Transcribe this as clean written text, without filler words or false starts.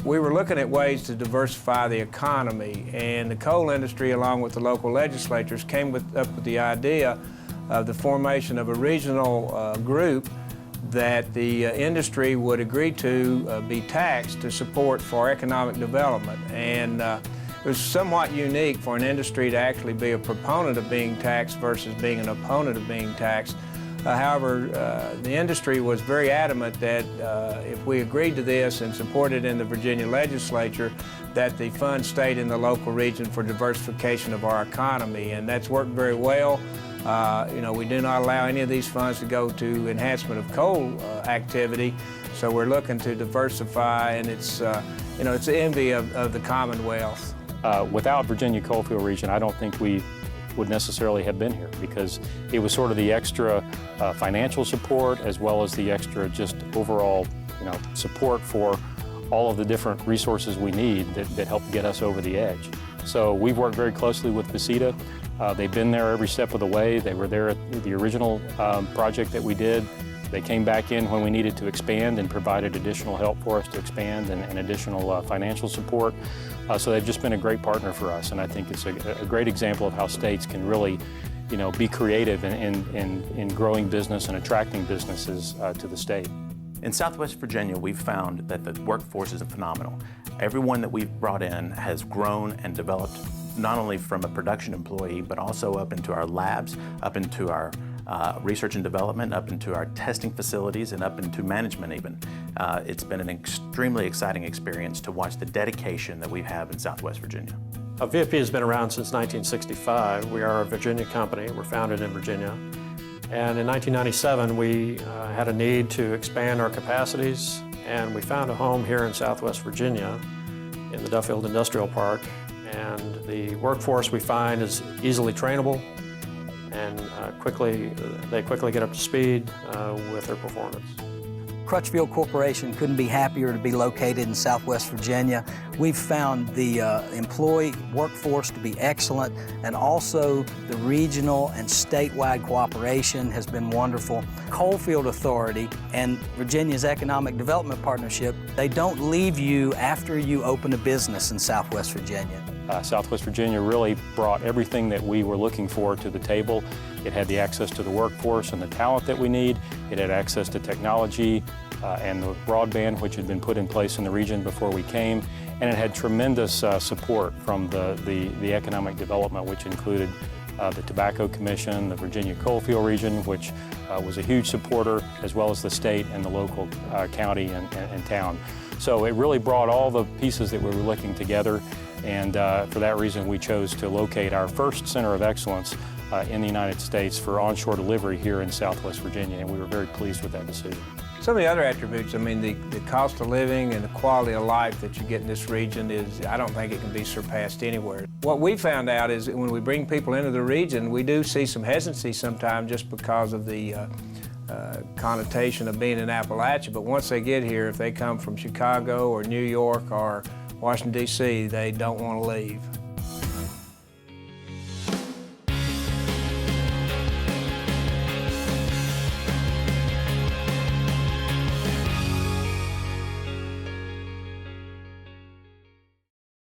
We were looking at ways to diversify the economy, and the coal industry, along with the local legislatures, came up with the idea of the formation of a regional group that the industry would agree to be taxed to support for economic development. And it was somewhat unique for an industry to actually be a proponent of being taxed versus being an opponent of being taxed. However, the industry was very adamant that if we agreed to this and supported in the Virginia legislature, that the funds stayed in the local region for diversification of our economy, and that's worked very well. We do not allow any of these funds to go to enhancement of coal activity, so we're looking to diversify, and it's it's the envy of the Commonwealth. Without Virginia Coalfield Region, I don't think we would necessarily have been here, because it was sort of the extra financial support as well as the extra just overall support for all of the different resources we need that help get us over the edge. So we've worked very closely with VCEDA. They've been there every step of the way. They were there at the original project that we did. They came back in when we needed to expand and provided additional help for us to expand and additional financial support. So they've just been a great partner for us, and I think it's a great example of how states can really be creative in growing business and attracting businesses to the state. In Southwest Virginia, we've found that the workforce is phenomenal. Everyone that we've brought in has grown and developed, not only from a production employee, but also up into our labs, up into our research and development, up into our testing facilities, and up into management even. It's been an extremely exciting experience to watch the dedication that we have in Southwest Virginia. VFP has been around since 1965. We are a Virginia company. We're founded in Virginia. And in 1997, we had a need to expand our capacities, and we found a home here in Southwest Virginia in the Duffield Industrial Park. And the workforce we find is easily trainable, and they quickly get up to speed with their performance. Crutchfield Corporation couldn't be happier to be located in Southwest Virginia. We've found the employee workforce to be excellent, and also the regional and statewide cooperation has been wonderful. Coalfield Authority and Virginia's Economic Development Partnership, they don't leave you after you open a business in Southwest Virginia. Southwest Virginia really brought everything that we were looking for to the table. It had the access to the workforce and the talent that we need. It had access to technology and the broadband, which had been put in place in the region before we came. And it had tremendous support from the economic development, which included the Tobacco Commission, the Virginia Coalfield Region, which was a huge supporter, as well as the state and the local county and town. So it really brought all the pieces that we were looking together. And for that reason, we chose to locate our first center of excellence in the United States for onshore delivery here in Southwest Virginia, and we were very pleased with that decision. Some of the other attributes, the cost of living and the quality of life that you get in this region I don't think it can be surpassed anywhere. What we found out is that when we bring people into the region, we do see some hesitancy sometimes just because of the connotation of being in Appalachia, but once they get here, if they come from Chicago or New York or Washington, D.C., they don't want to leave.